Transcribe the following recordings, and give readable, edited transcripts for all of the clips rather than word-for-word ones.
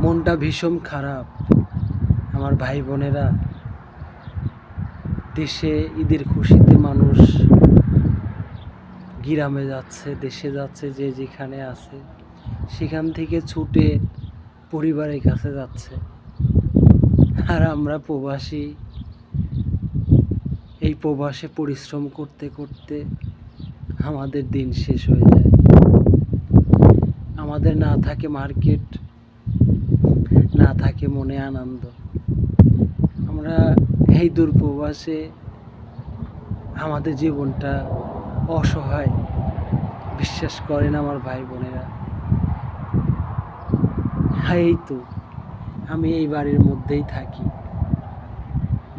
মনটা ভীষণ খারাপ আমার ভাই বোনেরা। দেশে ঈদের খুশিতে মানুষ গ্রামে যাচ্ছে, দেশে যাচ্ছে, যে যেখানে আছে সেখান থেকে ছুটে পরিবারের কাছে যাচ্ছে। আর আমরা প্রবাসী, এই প্রবাসে পরিশ্রম করতে করতে আমাদের দিন শেষ হয়ে যায়। আমাদের না থাকে মার্কেট, না থাকে মনে আনন্দ। আমরা এই দূর প্রবাসে আমাদের জীবনটা অসহায়। বিশ্বাস করেন আমার ভাই বোনেরা। এই তো আমি এই বাড়ির মধ্যেই থাকি,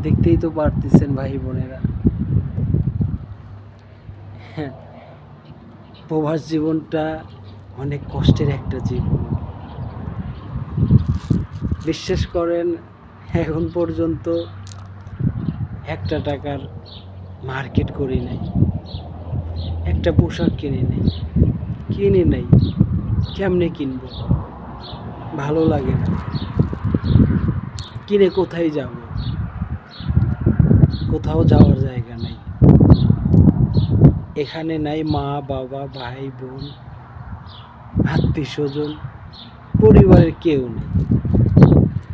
দেখতেই তো পারতেছেন ভাই বোনেরা। হ্যাঁ, প্রবাস জীবনটা অনেক কষ্টের একটা জীবন। বিশ্বাস করেন, এখন পর্যন্ত একটা টাকার মার্কেট করি নাই, একটা পোশাক কিনে নেই। কেমনে কিনবো, ভালো লাগে না। কিনে কোথায় যাব? কোথাও যাওয়ার জায়গা নাই। এখানে নাই মা বাবা, ভাই বোন, আত্মীয় স্বজন, পরিবারের কেউ নেই।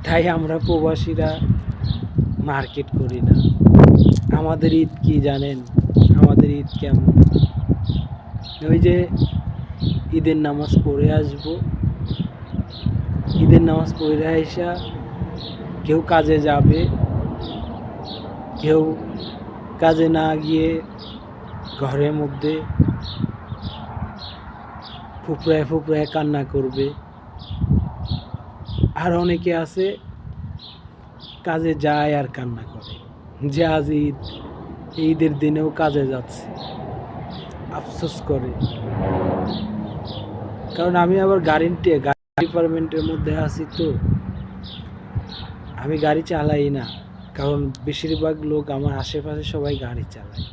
তাই আমরা প্রবাসীরা মার্কেট করি না। আমাদের ঈদ কি জানেন? আমাদের ঈদ কেমন? ওই যে ঈদের নামাজ পড়ে আসবো, ঈদের নামাজ পড়ে আইসা কেউ কাজে যাবে, কেউ কাজে না গিয়ে ঘরের মধ্যে ফুপড়ায় ফুপড়ায় কান্না করবে। আর অনেকে আছে কাজে যায় আর কান্না করে যে আজ ঈদ, ঈদের দিনেও কাজে যাচ্ছে, আফসোস করে। কারণ আমি আবার গাড়ি ডিপার্টমেন্টের মধ্যে আছি, তো আমি গাড়ি চালাই না। কারণ বেশিরভাগ লোক আমার আশেপাশে সবাই গাড়ি চালায়,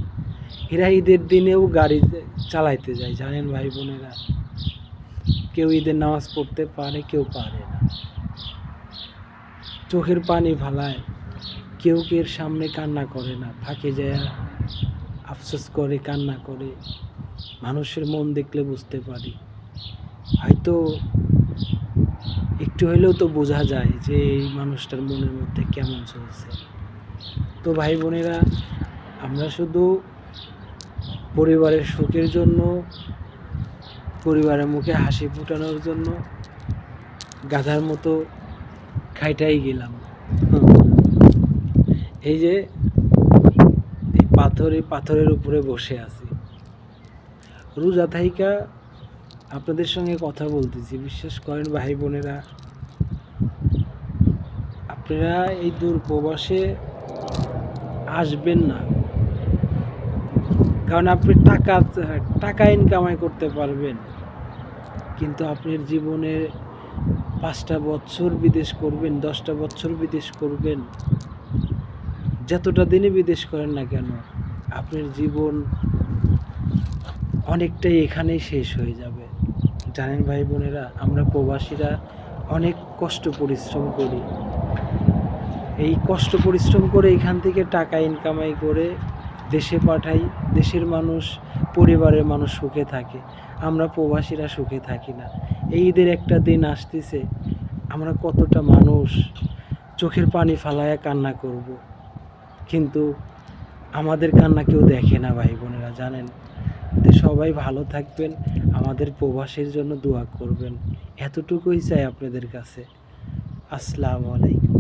এরা ঈদের দিনেও গাড়ি চালাইতে যায়। জানেন ভাই বোনেরা, কেউ ঈদের নামাজ পড়তে পারে, কেউ পারে না, চোখের পানি ফালায়। কেউ কেউ সামনে কান্না করে না, ফাঁকে যায় আফসোস করে, কান্না করে। মানুষের মন দেখলে বুঝতে পারি, হয়তো একটু হলেও তো বোঝা যায় যে এই মানুষটার মনের মধ্যে কেমন চলছে। তো ভাই বোনেরা, আমরা শুধু পরিবারের সুখের জন্য, পরিবারের মুখে হাসি ফুটানোর জন্য গাধার মতো খাইটাই গেলাম। এই যে এই পাথরের উপরে বসে আছি, রোজা থাইকা আপনাদের সঙ্গে কথা বলতেছি। বিশ্বাস করেন ভাই বোনেরা, আপনারা এই দূর প্রবাসে আসবেন না। কারণ আপনি টাকা ইনকামাই করতে পারবেন, কিন্তু আপনার জীবনে 5টা বছর বিদেশ করবেন, 10টা বছর বিদেশ করবেন, যতটা দিনে বিদেশ করেন না কেন, আপনার জীবন অনেকটাই এখানেই শেষ হয়ে যাবে। জানেন ভাই বোনেরা, আমরা প্রবাসীরা অনেক কষ্ট পরিশ্রম করি। এই কষ্ট পরিশ্রম করে এখান থেকে টাকা ইনকামাই করে দেশে পাঠাই, দেশের মানুষ, পরিবারের মানুষ সুখে থাকে। আমরা প্রবাসীরা সুখে থাকি না। এই ঈদের একটা দিন আসতেছে, আমরা কতটা মানুষ চোখের পানি ফালায়া কান্না করব, কিন্তু আমাদের কান্না কেউ দেখে না ভাই বোনেরা। জানেন, তো সবাই ভালো থাকবেন, আমাদের প্রবাসের জন্য দোয়া করবেন, এতটুকুই চাই আপনাদের কাছে। আসসালামু আলাইকুম।